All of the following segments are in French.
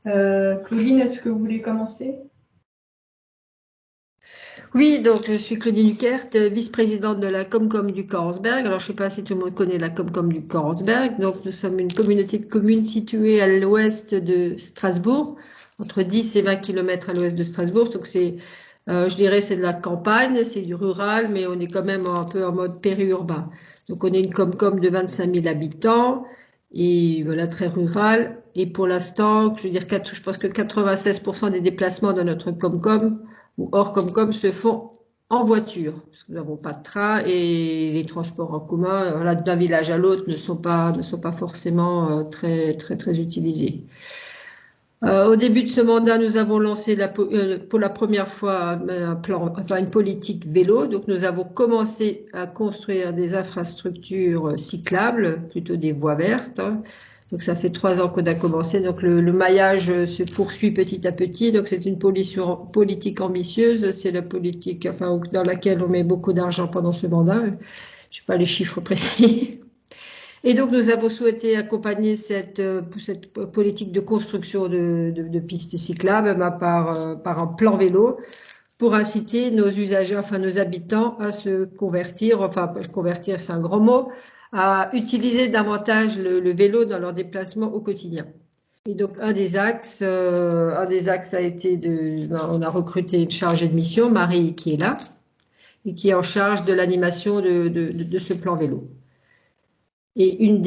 Claudine, est-ce que vous voulez commencer? Oui, donc je suis Claudine Duquert, vice-présidente de la Comcom du Korsberg. Alors je ne sais pas si tout le monde connaît la Comcom du Korsberg. Donc nous sommes une communauté de communes située à l'ouest de Strasbourg, entre 10 et 20 kilomètres à l'ouest de Strasbourg. Donc c'est, je dirais, c'est de la campagne, c'est du rural, mais on est quand même un peu en mode périurbain. Donc on est une Comcom de 25 000 habitants et voilà, très rural. Et pour l'instant, je veux dire, je pense que 96% des déplacements de notre Comcom ou hors Comcom se font en voiture, parce que nous n'avons pas de train et les transports en commun, voilà, d'un village à l'autre ne sont pas forcément très utilisés. Au début de ce mandat, nous avons lancé pour la première fois un plan, enfin une politique vélo. Donc, nous avons commencé à construire des infrastructures cyclables, plutôt des voies vertes. Donc, ça fait 3 ans qu'on a commencé. Donc, le maillage se poursuit petit à petit. Donc, c'est une politique ambitieuse. C'est la politique, enfin, dans laquelle on met beaucoup d'argent pendant ce mandat. Je n'ai pas les chiffres précis. Et donc, nous avons souhaité accompagner cette politique de construction de pistes cyclables par un plan vélo pour inciter nos usagers, enfin nos habitants, à se convertir, enfin convertir c'est un grand mot, à utiliser davantage le vélo dans leurs déplacements au quotidien. Et donc, un des axes a été on a recruté une chargée de mission, Marie, qui est là, et qui est en charge de l'animation de ce plan vélo. Et un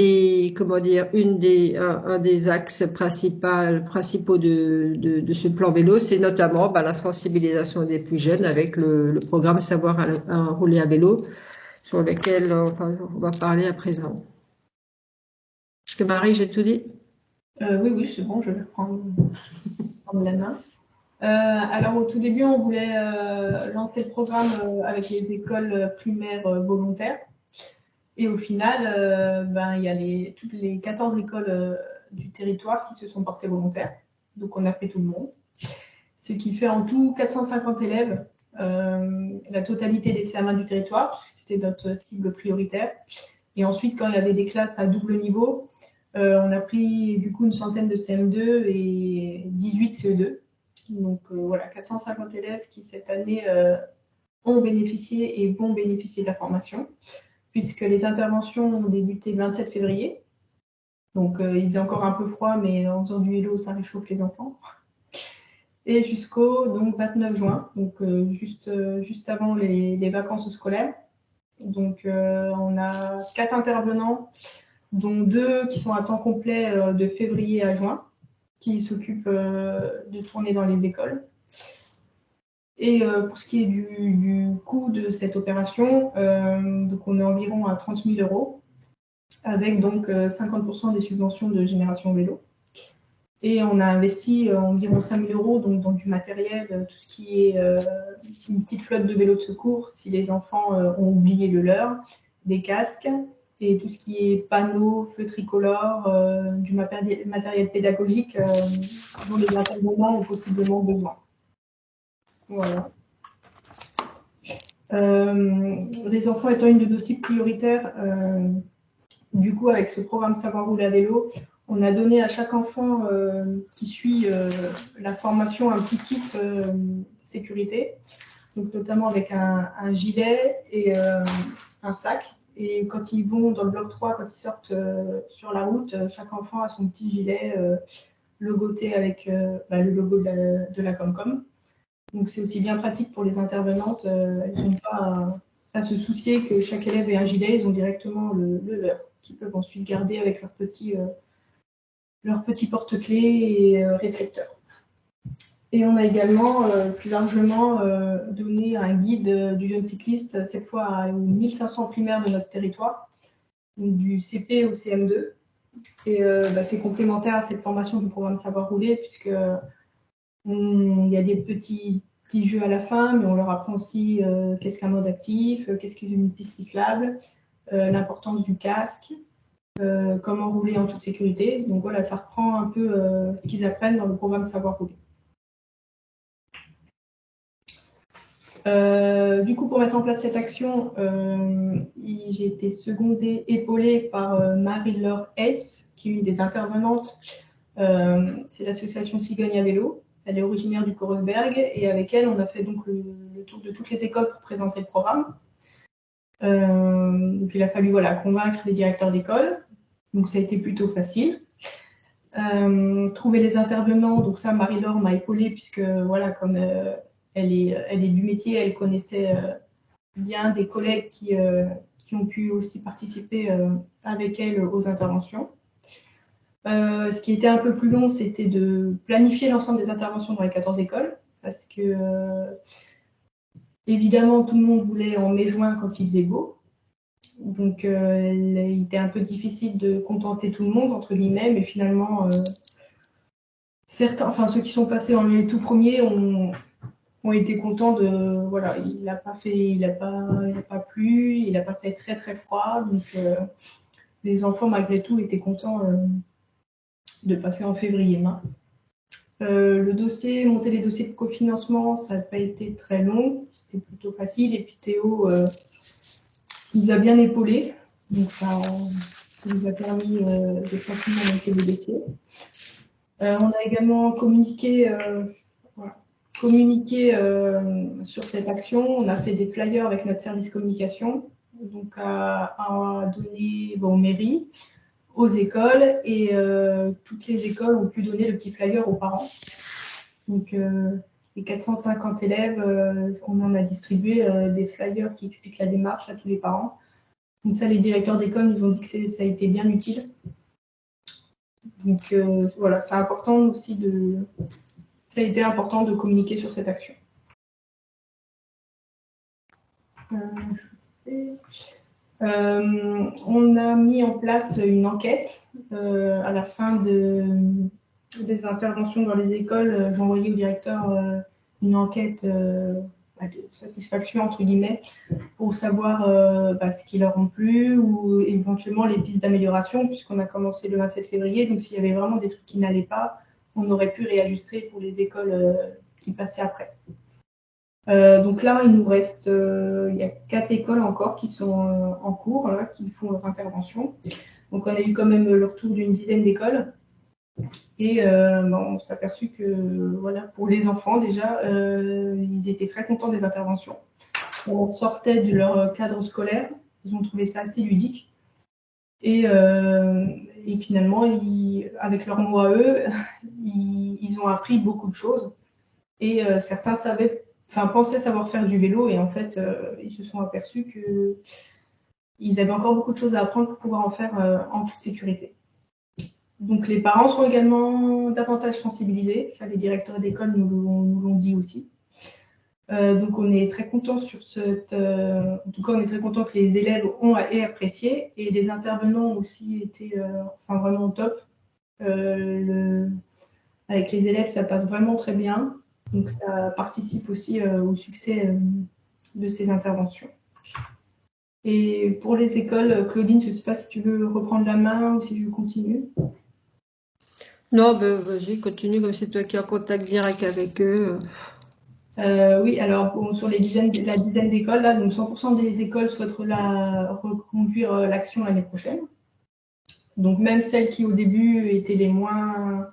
des axes principaux de ce plan vélo, c'est notamment la sensibilisation des plus jeunes avec le programme Savoir à rouler à vélo, sur lequel on va parler à présent. Est-ce que Marie, j'ai tout dit? Oui, oui, c'est bon, je vais prendre la main. Alors, au tout début, on voulait lancer le programme avec les écoles primaires volontaires. Et au final, il y a toutes les 14 écoles du territoire qui se sont portées volontaires. Donc, on a fait tout le monde. Ce qui fait en tout 450 élèves, la totalité des CM1 du territoire, puisque c'était notre cible prioritaire. Et ensuite, quand il y avait des classes à double niveau, on a pris du coup une centaine de CM2 et 18 CE2. Donc voilà, 450 élèves qui cette année ont bénéficié et vont bénéficier de la formation, puisque les interventions ont débuté le 27 février. Donc il faisait encore un peu froid, mais en faisant du vélo, ça réchauffe les enfants. Et jusqu'au donc 29 juin, donc juste avant les vacances scolaires. Donc on a 4 intervenants, dont 2 qui sont à temps complet de février à juin, qui s'occupent de tourner dans les écoles. Et pour ce qui est du coût de cette opération, donc on est environ à 30 000 euros, avec donc 50% des subventions de Génération Vélo. Et on a investi environ 5 000 euros donc, dans du matériel, tout ce qui est une petite flotte de vélos de secours si les enfants ont oublié le leur, des casques, et tout ce qui est panneaux, feux tricolores, du matériel pédagogique dont les intervenants ont possiblement besoin. Voilà. Les enfants étant une de nos cibles prioritaires, du coup, avec ce programme Savoir rouler à vélo, on a donné à chaque enfant qui suit la formation un petit kit sécurité, donc notamment avec un gilet et un sac. Et quand ils vont dans le bloc 3, quand ils sortent sur la route, chaque enfant a son petit gilet logoté avec le logo de la Comcom. Donc c'est aussi bien pratique pour les intervenantes. Elles n'ont pas à se soucier que chaque élève ait un gilet, ils ont directement le leur, qu'ils peuvent ensuite garder avec leur petit porte-clés et réflecteur. Et on a également plus largement donné un guide du jeune cycliste, cette fois à 1500 primaires de notre territoire, du CP au CM2. Et c'est complémentaire à cette formation du programme Savoir rouler, puisque il y a des petits jeux à la fin, mais on leur apprend aussi qu'est-ce qu'un mode actif, qu'est-ce qu'une piste cyclable, l'importance du casque, comment rouler en toute sécurité. Donc voilà, ça reprend un peu ce qu'ils apprennent dans le programme Savoir rouler. Du coup, pour mettre en place cette action, j'ai été secondée, épaulée par Marie-Laure Hayes, qui est une des intervenantes C'est l'association Cigogne à vélo. Elle est originaire du Korosberg et avec elle, on a fait donc le tour de toutes les écoles pour présenter le programme. Donc il a fallu convaincre les directeurs d'école. Donc ça a été plutôt facile. Trouver les intervenants, donc ça Marie-Laure m'a épaulée puisque comme elle est du métier, elle connaissait bien des collègues qui ont pu aussi participer avec elle aux interventions. Ce qui était un peu plus long, c'était de planifier l'ensemble des interventions dans les 14 écoles parce que évidemment tout le monde voulait en mai-juin quand il faisait beau. Donc il était un peu difficile de contenter tout le monde entre guillemets, mais finalement ceux qui sont passés en les tout premiers ont été contents de il n'a pas plu, il n'a pas fait très très froid, donc les enfants malgré tout étaient contents de passer en février-mars. Monter les dossiers de cofinancement, ça n'a pas été très long, c'était plutôt facile, et puis Théo nous a bien épaulés, donc ça nous a permis de facilement monter les dossiers. On a également communiqué sur cette action. On a fait des flyers avec notre service communication, donc à donner aux mairies, aux écoles, et toutes les écoles ont pu donner le petit flyer aux parents. Donc les 450 élèves, on en a distribué des flyers qui expliquent la démarche à tous les parents. Donc ça, les directeurs d'école nous ont dit que ça a été bien utile. Donc c'est important aussi ça a été important de communiquer sur cette action. On a mis en place une enquête à la fin des interventions dans les écoles. J'ai envoyé au directeur une enquête de satisfaction entre guillemets pour savoir ce qui leur ont plu ou éventuellement les pistes d'amélioration, puisqu'on a commencé le 27 février. Donc s'il y avait vraiment des trucs qui n'allaient pas, on aurait pu réajuster pour les écoles qui passaient après. Donc là, il nous reste, il y a 4 écoles encore qui sont en cours, qui font leur intervention. Donc on a eu quand même le retour d'une dizaine d'écoles. Et on s'est aperçu que pour les enfants déjà, ils étaient très contents des interventions. On sortait de leur cadre scolaire, ils ont trouvé ça assez ludique. Et finalement, avec leurs mots à eux, ils ont appris beaucoup de choses. Et certains pensaient savoir faire du vélo, et en fait, ils se sont aperçus qu'ils avaient encore beaucoup de choses à apprendre pour pouvoir en faire en toute sécurité. Donc les parents sont également davantage sensibilisés, ça les directeurs d'école nous l'ont dit aussi. Donc on est très content en tout cas on est très content que les élèves aient apprécié, et les intervenants ont aussi été vraiment top. Avec les élèves, ça passe vraiment très bien, donc ça participe aussi au succès de ces interventions. Et pour les écoles, Claudine, je ne sais pas si tu veux reprendre la main ou si je continue. Non, vas-y, continue, comme c'est toi qui es en contact direct avec eux. Oui, alors sur la dizaine d'écoles, là, donc 100% des écoles souhaitent reconduire l'action l'année prochaine. Donc même celles qui au début étaient les moins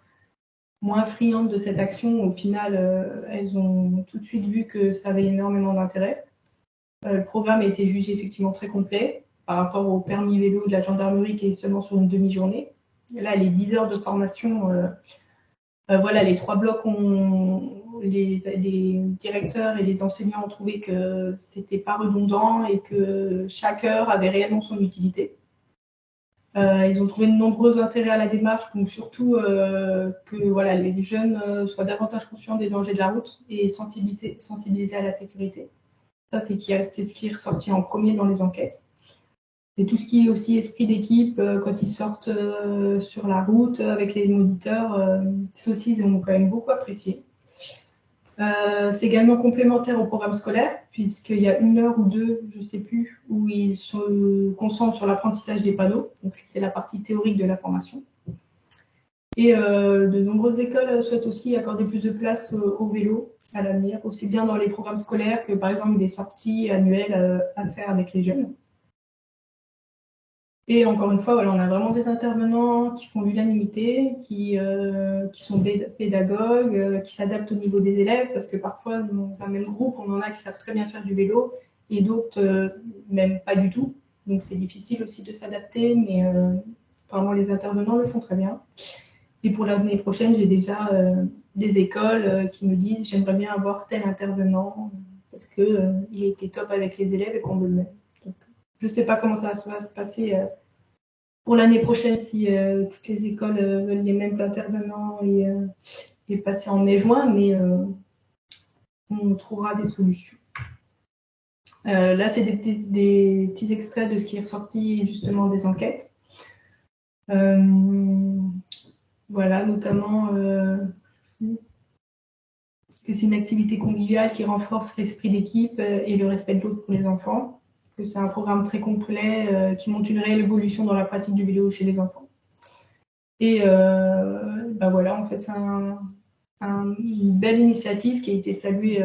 friandes de cette action, au final, elles ont tout de suite vu que ça avait énormément d'intérêt. Le programme a été jugé effectivement très complet par rapport au permis vélo de la gendarmerie qui est seulement sur une demi-journée. Là, les 10 heures de formation, les 3 blocs, les directeurs et les enseignants ont trouvé que c'était pas redondant et que chaque heure avait réellement son utilité. Ils ont trouvé de nombreux intérêts à la démarche, donc surtout que les jeunes soient davantage conscients des dangers de la route et sensibilisés à la sécurité. Ça, c'est ce qui est ressorti en premier dans les enquêtes. Et tout ce qui est aussi esprit d'équipe, quand ils sortent sur la route avec les moniteurs, ça aussi, ils ont quand même beaucoup apprécié. C'est également complémentaire au programme scolaire, puisqu'il y a 1 heure ou 2, je ne sais plus, où ils se concentrent sur l'apprentissage des panneaux. Donc, c'est la partie théorique de la formation. Et de nombreuses écoles souhaitent aussi accorder plus de place au vélo à l'avenir, aussi bien dans les programmes scolaires que, par exemple, des sorties annuelles à faire avec les jeunes. Et encore une fois, voilà, on a vraiment des intervenants qui font l'unanimité, qui sont pédagogues, qui s'adaptent au niveau des élèves, parce que parfois, dans un même groupe, on en a qui savent très bien faire du vélo et d'autres même pas du tout. Donc c'est difficile aussi de s'adapter, mais vraiment les intervenants le font très bien. Et pour l'année prochaine, j'ai déjà des écoles qui me disent j'aimerais bien avoir tel intervenant parce qu'il était top avec les élèves et qu'on veut le mettre. Donc, je ne sais pas comment ça va se passer pour l'année prochaine si toutes les écoles veulent les mêmes intervenants et passer en mai-juin, mais on trouvera des solutions. Là, c'est des petits extraits de ce qui est ressorti justement des enquêtes. Voilà, notamment que c'est une activité conviviale qui renforce l'esprit d'équipe et le respect de l'autre pour les enfants, que c'est un programme très complet qui montre une réelle évolution dans la pratique du vélo chez les enfants. Et ben voilà, en fait, c'est une belle initiative qui a été saluée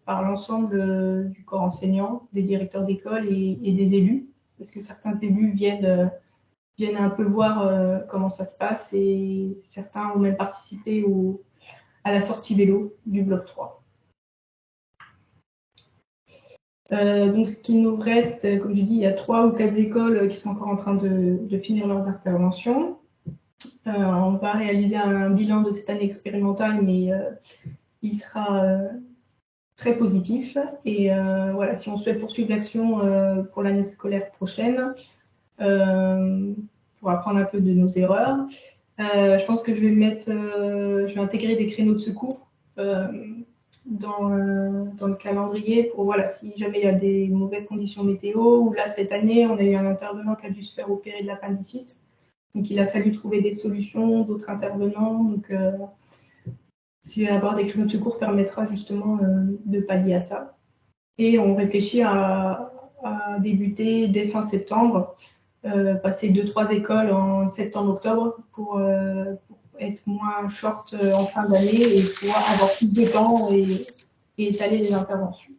par l'ensemble du corps enseignant, des directeurs d'école et des élus, parce que certains élus viennent un peu voir comment ça se passe et certains ont même participé à la sortie vélo du bloc 3. Donc, ce qui nous reste, comme je dis, il y a 3 ou 4 écoles qui sont encore en train de finir leurs interventions. On va réaliser un bilan de cette année expérimentale, mais il sera très positif. Et voilà, si on souhaite poursuivre l'action pour l'année scolaire prochaine, pour apprendre un peu de nos erreurs, je pense que je vais intégrer des créneaux de secours dans le calendrier pour, voilà, si jamais il y a des mauvaises conditions météo, ou là, cette année, on a eu un intervenant qui a dû se faire opérer de l'appendicite. Donc, il a fallu trouver des solutions, d'autres intervenants. Donc, avoir des créneaux de secours permettra justement de pallier à ça. Et on réfléchit à débuter dès fin septembre, passer 2-3 écoles en septembre-octobre pour être moins short en fin d'année et pouvoir avoir plus de temps et étaler les interventions.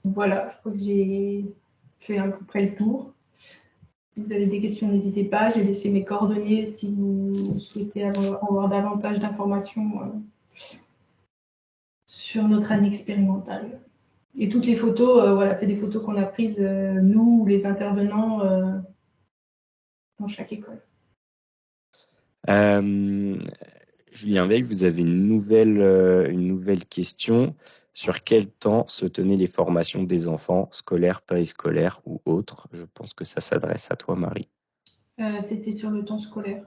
Voilà, je crois que j'ai fait à peu près le tour. Si vous avez des questions, n'hésitez pas. J'ai laissé mes coordonnées si vous souhaitez avoir davantage d'informations sur notre année expérimentale. Et toutes les photos, voilà, c'est des photos qu'on a prises, nous, les intervenants, dans chaque école. Julien Veil, vous avez une nouvelle question. Sur quel temps se tenaient les formations des enfants, scolaires, périscolaires ou autres? Je pense que ça s'adresse à toi, Marie. C'était sur le temps scolaire.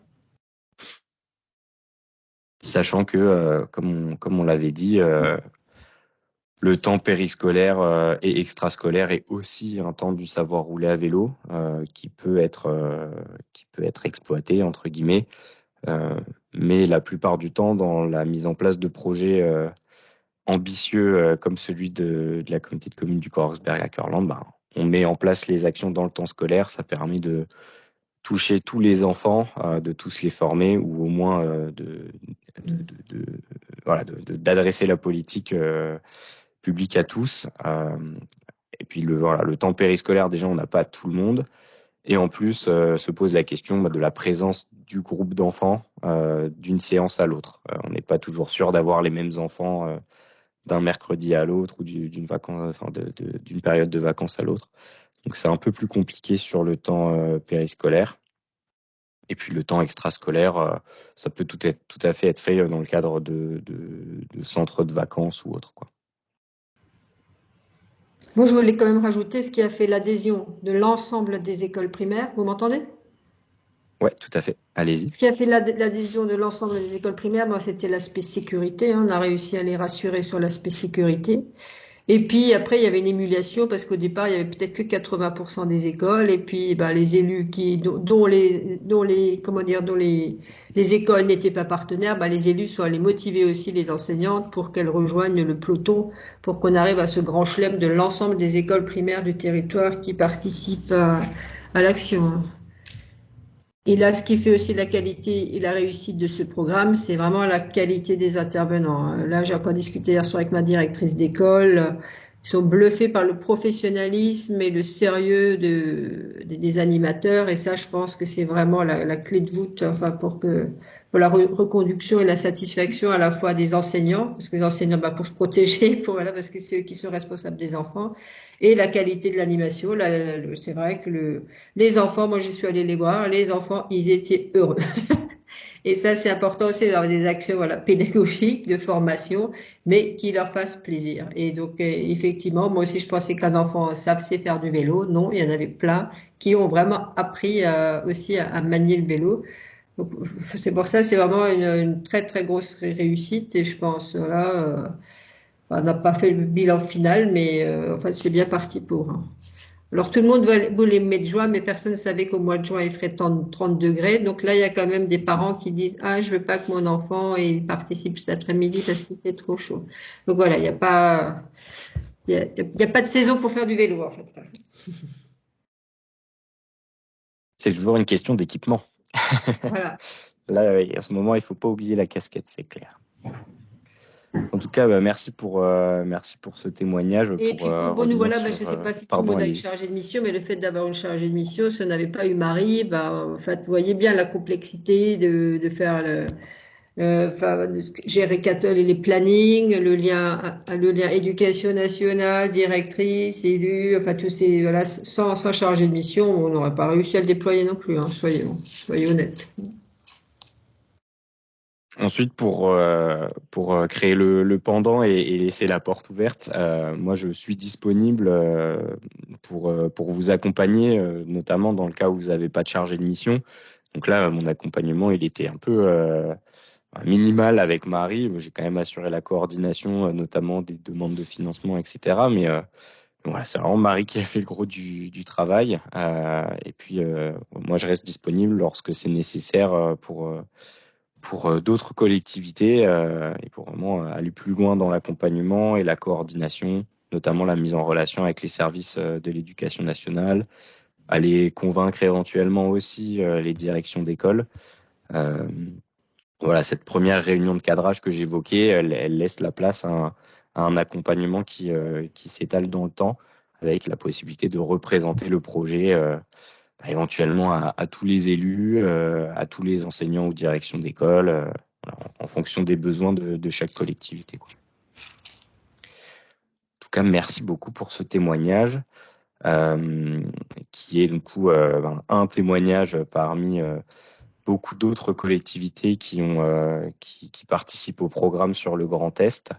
Sachant que, comme on l'avait dit, le temps périscolaire et extrascolaire est aussi un temps du savoir rouler à vélo qui peut être exploité, entre guillemets. Mais la plupart du temps, dans la mise en place de projets ambitieux comme celui de la communauté de communes du Korsberg à Curland, on met en place les actions dans le temps scolaire. Ça permet de toucher tous les enfants, de tous les former ou au moins d'adresser la politique publique à tous. Et puis le temps périscolaire, déjà, on n'a pas tout le monde. Et en plus, se pose la question de la présence du groupe d'enfants d'une séance à l'autre. On n'est pas toujours sûr d'avoir les mêmes enfants d'un mercredi à l'autre ou d'une période de vacances à l'autre. Donc c'est un peu plus compliqué sur le temps périscolaire. Et puis le temps extrascolaire, ça peut tout à fait être fait dans le cadre de centres de vacances ou autre, quoi. Moi, je voulais quand même rajouter ce qui a fait l'adhésion de l'ensemble des écoles primaires. Vous m'entendez? Ouais, tout à fait. Allez-y. Ce qui a fait l'adhésion de l'ensemble des écoles primaires, moi, c'était l'aspect sécurité. On a réussi à les rassurer sur l'aspect sécurité. Et puis après, il y avait une émulation parce qu'au départ, il y avait peut-être que 80% des écoles. Et puis, les élus dont les écoles n'étaient pas partenaires, les élus sont allés motiver aussi les enseignantes pour qu'elles rejoignent le peloton, pour qu'on arrive à ce grand chelem de l'ensemble des écoles primaires du territoire qui participent à l'action. Et là, ce qui fait aussi la qualité et la réussite de ce programme, c'est vraiment la qualité des intervenants. Là, j'ai encore discuté hier soir avec ma directrice d'école. sont bluffés par le professionnalisme et le sérieux des animateurs. Et ça, je pense que c'est vraiment la clé de voûte, enfin, pour la reconduction et la satisfaction à la fois des enseignants, parce que les enseignants, bah, pour se protéger, voilà, parce que c'est eux qui sont responsables des enfants, et la qualité de l'animation. C'est vrai que les enfants, moi, je suis allée les voir, les enfants, ils étaient heureux. Et ça, c'est important aussi d'avoir des actions, voilà, pédagogiques, de formation, mais qui leur fassent plaisir. Et donc, effectivement, moi aussi, je pensais qu'un enfant sait faire du vélo. Non, il y en avait plein qui ont vraiment appris aussi à manier le vélo. Donc, c'est pour ça, c'est vraiment une très, très grosse réussite. Et je pense, voilà, on n'a pas fait le bilan final, mais enfin, c'est bien parti pour, hein. Alors tout le monde voulait mettre juin, mais personne ne savait qu'au mois de juin il ferait 30 degrés. Donc là, il y a quand même des parents qui disent ah, je veux pas que mon enfant il participe cet après-midi parce qu'il fait trop chaud. Donc voilà, il y a pas de saison pour faire du vélo en fait. C'est toujours une question d'équipement. Voilà. Là, oui, en ce moment, il faut pas oublier la casquette, c'est clair. En tout cas, merci pour ce témoignage. Et puis bon, nous voilà, je ne sais pas si tout le monde a une chargée de mission, mais le fait d'avoir une chargée de mission, si on n'avait pas eu Marie, en fait, vous voyez bien la complexité de faire gérer Cattle et les plannings, le lien éducation nationale, directrice, élus, enfin tous ces, voilà, sans chargé de mission, on n'aurait pas réussi à le déployer non plus, hein, soyez honnêtes. Ensuite, pour créer le pendant et laisser la porte ouverte, moi je suis disponible pour vous accompagner, notamment dans le cas où vous n'avez pas de chargé de mission. Donc là, mon accompagnement, il était un peu minimal avec Marie. J'ai quand même assuré la coordination, notamment des demandes de financement, etc. Mais voilà, c'est vraiment Marie qui a fait le gros du travail. Et puis, moi, je reste disponible lorsque c'est nécessaire pour d'autres collectivités et pour vraiment aller plus loin dans l'accompagnement et la coordination, notamment la mise en relation avec les services de l'éducation nationale, aller convaincre éventuellement aussi les directions d'école. Voilà, cette première réunion de cadrage que j'évoquais, elle laisse la place à un accompagnement qui s'étale dans le temps, avec la possibilité de représenter le projet éventuellement à tous les élus, à tous les enseignants ou directions d'école, voilà, en fonction des besoins de chaque collectivité, quoi. En tout cas, merci beaucoup pour ce témoignage, qui est du coup un témoignage parmi beaucoup d'autres collectivités qui participent au programme sur le Grand Est.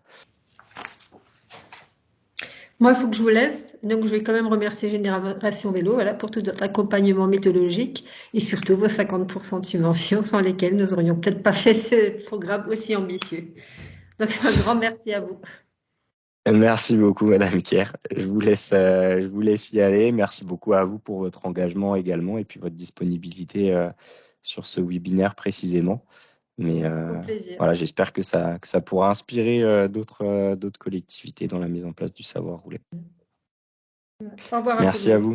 Moi, il faut que je vous laisse. Donc, je vais quand même remercier Génération Vélo, voilà, pour tout votre accompagnement méthodologique et surtout vos 50% de subventions sans lesquelles nous n'aurions peut-être pas fait ce programme aussi ambitieux. Donc, un grand merci à vous. Merci beaucoup, Madame Kier. Je vous laisse y aller. Merci beaucoup à vous pour votre engagement également et puis votre disponibilité sur ce webinaire précisément. Mais voilà, j'espère que ça pourra inspirer d'autres collectivités dans la mise en place du savoir rouler. Au revoir. Merci à vous.